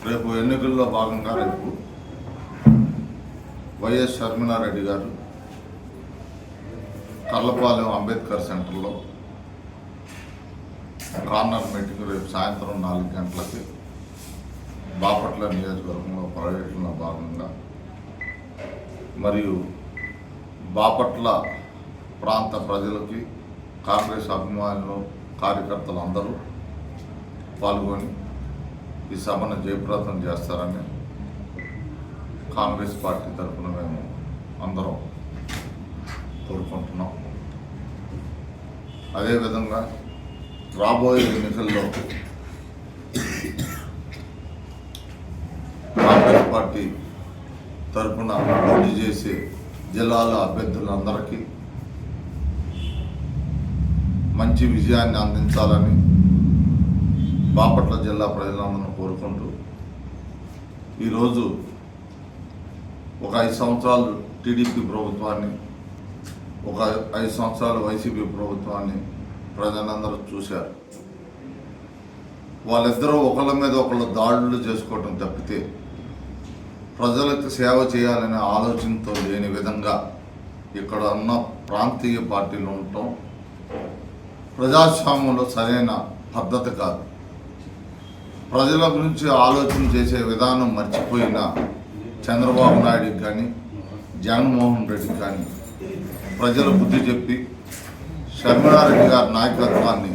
రేపు ఎన్నికల్లో భాగంగా రేపు వైఎస్ షర్మిలారెడ్డి గారు కర్లపాలెం అంబేద్కర్ సెంటర్లో కార్నర్ మీటింగ్ రేపు సాయంత్రం 4 గంటలకి బాపట్ల నియోజకవర్గంలో పర్యటనలో భాగంగా మరియు బాపట్ల ప్రాంత ప్రజలకి కాంగ్రెస్ అభిమానులు కార్యకర్తలు అందరూ పాల్గొని ఈ సభను జయప్రదం చేస్తారని కాంగ్రెస్ పార్టీ తరఫున మేము అందరం కోరుకుంటున్నాం. అదేవిధంగా రాబోయే ఎన్నికల్లో కాంగ్రెస్ పార్టీ తరఫున పోటీ చేసే జిల్లాల అభ్యర్థులందరికీ మంచి విజయాన్ని అందించాలని బాపట్ల జిల్లా ప్రజలందరూ కోరుకుంటూ ఈరోజు ఒక 5 సంవత్సరాలు టీడీపీ ప్రభుత్వాన్ని, ఒక 5 సంవత్సరాలు వైసీపీ ప్రభుత్వాన్ని ప్రజలందరూ చూశారు. వాళ్ళిద్దరూ ఒకళ్ళ మీద ఒకళ్ళు దాడులు చేసుకోవటం తప్పితే ప్రజలకు సేవ చేయాలనే ఆలోచనతో లేని విధంగా ఇక్కడ ఉన్న ప్రాంతీయ పార్టీలు ఉండటం ప్రజాస్వామ్యంలో సరైన పద్ధతి కాదు. ప్రజల గురించి ఆలోచన చేసే విధానం మర్చిపోయిన చంద్రబాబు నాయుడికి కానీ జగన్మోహన్ రెడ్డికి కానీ ప్రజలు బుద్ధి చెప్పి షర్మిలారెడ్డి గారి నాయకత్వాన్ని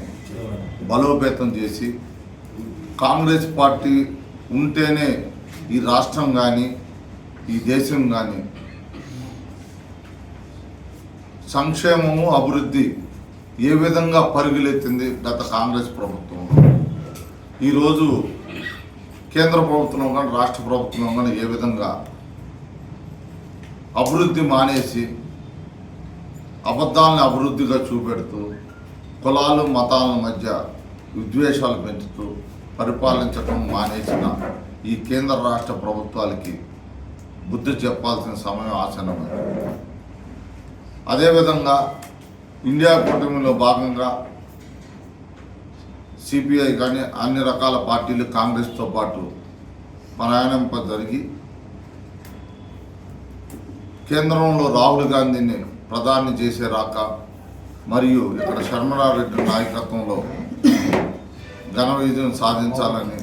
బలోపేతం చేసి కాంగ్రెస్ పార్టీ ఉంటేనే ఈ రాష్ట్రం కానీ ఈ దేశం కానీ సంక్షేమము అభివృద్ధి ఏ విధంగా పరుగులెత్తింది గత కాంగ్రెస్ ప్రభుత్వం. ఈరోజు కేంద్ర ప్రభుత్వం కానీ రాష్ట్ర ప్రభుత్వం కానీ ఏ విధంగా అభివృద్ధి మానేసి అబద్ధాలను అభివృద్ధిగా చూపెడుతూ కులాలు మతాల మధ్య విద్వేషాలు పెంచుతూ పరిపాలించడం మానేసిన ఈ కేంద్ర రాష్ట్ర ప్రభుత్వాలకి బుద్ధి చెప్పాల్సిన సమయం ఆసన్నమైంది. అదేవిధంగా ఇండియా కూటమిలో భాగంగా సిపిఐ కానీ అన్ని రకాల పార్టీలు కాంగ్రెస్తో పాటు ప్రయాణింప జరిగి కేంద్రంలో రాహుల్ గాంధీని ప్రధాని చేసే రాక మరియు ఇక్కడ షర్మిలారెడ్డి నాయకత్వంలో ఘన విజయం సాధించాలని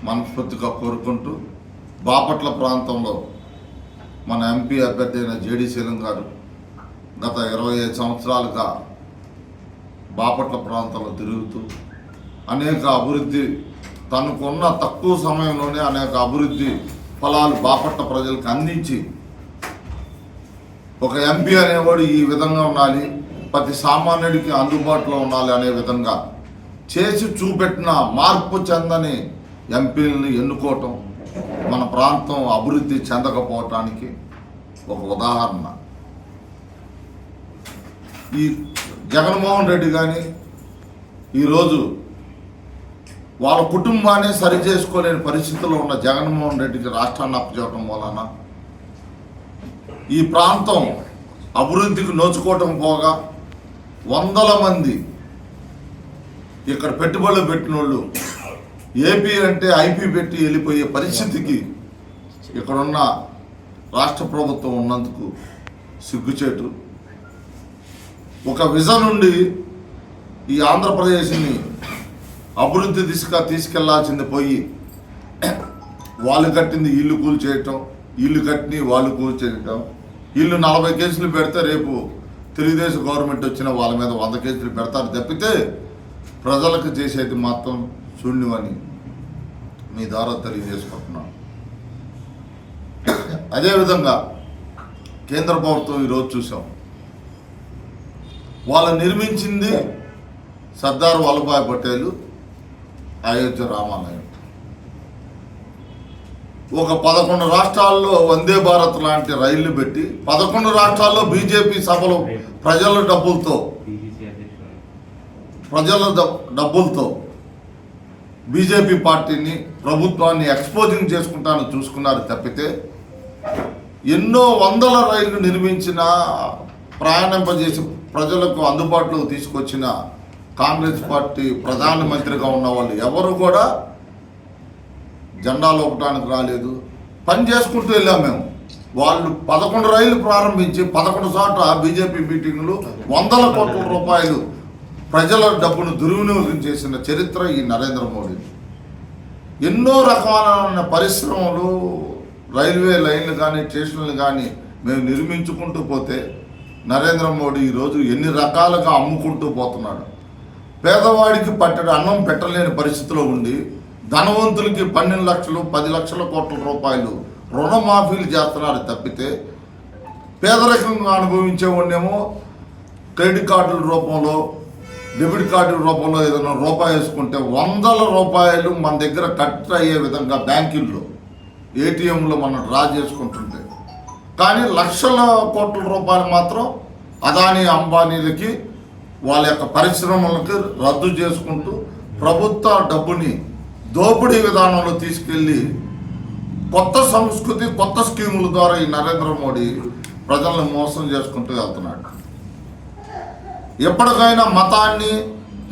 మనస్ఫూర్తిగా కోరుకుంటూ బాపట్ల ప్రాంతంలో మన ఎంపీ అభ్యర్థి అయిన జేడీ శీలం గారు గత 25 సంవత్సరాలుగా బాపట్ల ప్రాంతంలో తిరుగుతూ అనేక అభివృద్ధి తనకున్న తక్కువ సమయంలోనే అనేక అభివృద్ధి ఫలాలు బాపట్ల ప్రజలకు అందించి ఒక ఎంపీ అనేవాడు ఈ విధంగా ఉండాలి, ప్రతి సామాన్యుడికి అందుబాటులో ఉండాలి అనే విధంగా చేసి చూపెట్టిన మార్పు చెందని ఎంపీలని ఎన్నుకోవటం మన ప్రాంతం అభివృద్ధి చెందకపోవటానికి ఒక ఉదాహరణ. ఈ జగన్మోహన్ రెడ్డి కానీ ఈరోజు వాళ్ళ కుటుంబాన్ని సరిచేసుకోలేని పరిస్థితుల్లో ఉన్న జగన్మోహన్ రెడ్డికి రాష్ట్రాన్ని అప్పచెప్పడం వలన ఈ ప్రాంతం అభివృద్ధికి నోచుకోవటం పోగా వందల మంది ఇక్కడ పెట్టుబడులు పెట్టిన వాళ్ళు ఏపీ అంటే ఐపీ పెట్టి వెళ్ళిపోయే పరిస్థితికి ఇక్కడున్న రాష్ట్ర ప్రభుత్వం ఉన్నందుకు సిగ్గుచేటు. ఒక విజన్ నుండి ఈ ఆంధ్రప్రదేశ్ని అభివృద్ధి దిశగా తీసుకెళ్లాల్సింది పోయి వాళ్ళు కట్టింది ఇల్లు కూల్చేయటం, ఇల్లు కట్టిని వాళ్ళు కూల్చేయటం, ఇల్లు 40 కేసులు పెడితే రేపు తెలుగుదేశం గవర్నమెంట్ వచ్చిన వాళ్ళ మీద 100 కేసులు పెడతారు తప్పితే ప్రజలకు చేసేది మాత్రం శూన్యమని మీ ద్వారా తెలియజేసుకుంటున్నాను. అదేవిధంగా కేంద్ర ప్రభుత్వం ఈరోజు చూసాం, వాళ్ళు నిర్మించింది సర్దార్ వల్లభాయ్ పటేల్ అయోధ్య రామాలయం. ఒక 11 రాష్ట్రాల్లో వందే భారత్ లాంటి రైళ్లు పెట్టి 11 రాష్ట్రాల్లో బీజేపీ సభలు ప్రజల డబ్బులతో బీజేపీ పార్టీని ప్రభుత్వాన్ని ఎక్స్పోజింగ్ చేసుకుంటాను చూసుకున్నారు తప్పితే ఎన్నో వందల రైళ్లు నిర్మించిన ప్రయాణింపజేసి ప్రజలకు అందుబాటులోకి తీసుకొచ్చిన కాంగ్రెస్ పార్టీ ప్రధానమంత్రిగా ఉన్న వాళ్ళు ఎవరు కూడా జెండాలు ఊపడానికి రాలేదు. పని చేసుకుంటూ వెళ్ళాం మేము. వాళ్ళు 11 రైళ్లు ప్రారంభించి 11 చోట్ల బీజేపీ మీటింగులు, వందల కోట్ల రూపాయలు ప్రజల డబ్బును దుర్వినియోగం చేసిన చరిత్ర ఈ నరేంద్ర మోడీ. ఎన్నో రకాలైన పరిశ్రమలు, రైల్వే లైన్లు కానీ, స్టేషన్లు కానీ మేము నిర్మించుకుంటూ పోతే నరేంద్ర మోడీ ఈరోజు ఎన్ని రకాలుగా అమ్ముకుంటూ పోతున్నాడు. పేదవాడికి పట్టెడు అన్నం పెట్టలేని పరిస్థితిలో ఉండి ధనవంతులకి 12 లక్షలు 10 లక్షల కోట్ల రూపాయలు రుణమాఫీలు చేస్తున్నారు తప్పితే, పేదరికంగా అనుభవించేవాడినేమో క్రెడిట్ కార్డుల రూపంలో, డెబిట్ కార్డుల రూపంలో ఏదైనా రూపాయి వేసుకుంటే వందల రూపాయలు మన దగ్గర కట్ అయ్యే విధంగా బ్యాంకుల్లో, ఏటీఎంలో మనం డ్రా చేసుకుంటుంటే, కానీ లక్షల కోట్ల రూపాయలు మాత్రం అదానీ అంబానీలకి వాళ్ళ యొక్క పరిశ్రమలకి రద్దు చేసుకుంటూ ప్రభుత్వ డబ్బుని దోపిడీ విధానంలో తీసుకెళ్ళి కొత్త సంస్కృతి, కొత్త స్కీముల ద్వారా ఈ నరేంద్ర మోడీ ప్రజలను మోసం చేసుకుంటూ వెళ్తున్నాడు. ఎప్పటికైనా మతాన్ని,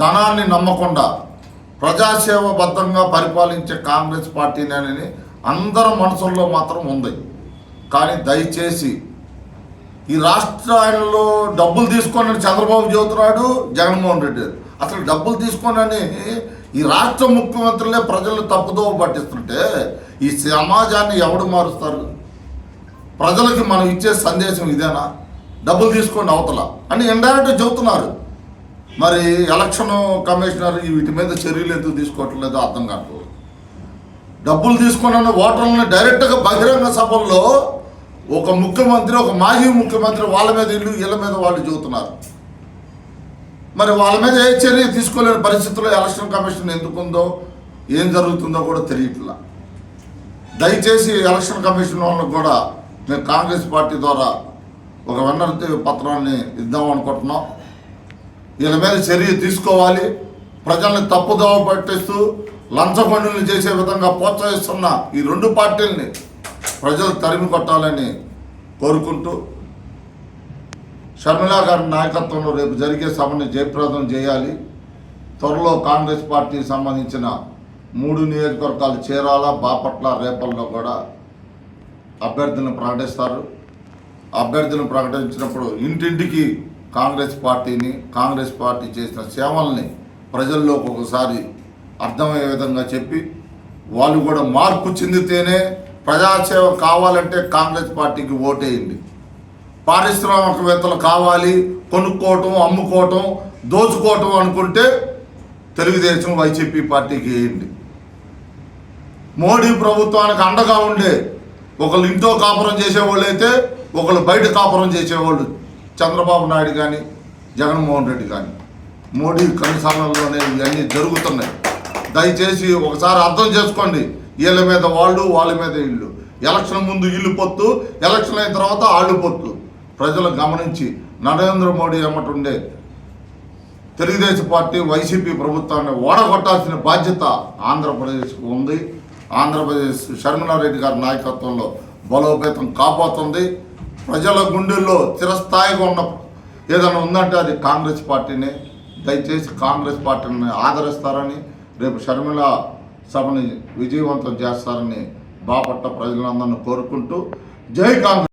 ధనాన్ని నమ్మకుండా ప్రజాసేవబద్ధంగా పరిపాలించే కాంగ్రెస్ పార్టీని అందరి మనసుల్లో మాత్రం ఉంది. కానీ దయచేసి ఈ రాష్ట్రాల్లో డబ్బులు తీసుకోనని చంద్రబాబు చెబుతున్నాడు, జగన్మోహన్ రెడ్డి. అసలు డబ్బులు తీసుకోనని ఈ రాష్ట్ర ముఖ్యమంత్రులే ప్రజలను తప్పుదోవ పట్టిస్తుంటే ఈ సమాజాన్ని ఎవడు మారుస్తారు? ప్రజలకి మనం ఇచ్చే సందేశం ఇదేనా? డబ్బులు తీసుకోండి అవతల అని ఇండైరెక్ట్గా చెబుతున్నారు. మరి ఎలక్షన్ కమిషనర్ వీటి మీద చర్యలు ఎందుకు తీసుకోవట్లేదో అర్థం కావట్లేదు. డబ్బులు తీసుకున్న ఓటర్లను డైరెక్ట్గా బహిరంగ సభల్లో ఒక ముఖ్యమంత్రి, ఒక మాజీ ముఖ్యమంత్రి వాళ్ళ మీద వీళ్ళ మీద వాళ్ళు చెబుతున్నారు. మరి వాళ్ళ మీద ఏ చర్య తీసుకోలేని పరిస్థితుల్లో ఎలక్షన్ కమిషన్ ఎందుకుందో, ఏం జరుగుతుందో కూడా తెలియట్లా. దయచేసి ఎలక్షన్ కమిషన్ వాళ్ళకు కూడా మేము కాంగ్రెస్ పార్టీ ద్వారా ఒక వినతి పత్రాన్ని ఇద్దామనుకుంటున్నాం. వీళ్ళ మీద చర్య తీసుకోవాలి. ప్రజల్ని తప్పుదోవ పట్టిస్తూ లంచగొండులు చేసే విధంగా ప్రోత్సహిస్తున్న ఈ 2 పార్టీలని ప్రజలు తరిమి కొట్టాలని కోరుకుంటూ, షర్మిలా గారి నాయకత్వంలో రేపు జరిగే సభని జయప్రదం చేయాలి. త్వరలో కాంగ్రెస్ పార్టీకి సంబంధించిన 3 నియోజకవర్గాలు చీరాల, బాపట్ల, రేపల్లో కూడా అభ్యర్థులను ప్రకటిస్తారు. అభ్యర్థులను ప్రకటించినప్పుడు ఇంటింటికి కాంగ్రెస్ పార్టీని, కాంగ్రెస్ పార్టీ చేసిన సేవల్ని ప్రజల్లోకి ఒకసారి అర్థమయ్యే విధంగా చెప్పి, వాళ్ళు కూడా మార్పు చెందితేనే ప్రజాసేవ కావాలంటే కాంగ్రెస్ పార్టీకి ఓటేయండి. పారిశ్రామికవేత్తలు కావాలి, కొనుక్కోవటం, అమ్ముకోవటం, దోచుకోవటం అనుకుంటే తెలుగుదేశం, వైసీపీ పార్టీకి వేయండి. మోడీ ప్రభుత్వానికి అండగా ఉండే ఒకళ్ళు ఇంట్లో కాపురం చేసేవాళ్ళు అయితే ఒకళ్ళు బయట కాపురం చేసేవాళ్ళు చంద్రబాబు నాయుడు కానీ, జగన్మోహన్ రెడ్డి కానీ. మోడీ కనుసరణలోనే ఇవన్నీ జరుగుతున్నాయి. దయచేసి ఒకసారి అర్థం చేసుకోండి. వీళ్ళ మీద వాళ్ళు, వాళ్ళ మీద వీళ్ళు. ఎలక్షన్ ముందు వీళ్ళు పొత్తు, ఎలక్షన్ అయిన తర్వాత వాళ్ళు పొత్తు. ప్రజలు గమనించి నరేంద్ర మోడీ ఏమంటుండే తెలుగుదేశం పార్టీ, వైసీపీ ప్రభుత్వాన్ని ఓడగొట్టాల్సిన బాధ్యత ఆంధ్రప్రదేశ్కు ఉంది. ఆంధ్రప్రదేశ్ షర్మిలారెడ్డి గారి నాయకత్వంలో బలోపేతం కాబోతుంది. ప్రజల గుండెల్లో చిరస్థాయిగా ఉన్న ఏదైనా ఉందంటే అది కాంగ్రెస్ పార్టీనే. దయచేసి కాంగ్రెస్ పార్టీని ఆదరిస్తారని, రేపు షర్మిల సభని విజయవంతం చేస్తారని బాపట్ల ప్రజలందరినీ కోరుకుంటూ, జై కాంగ్రెస్.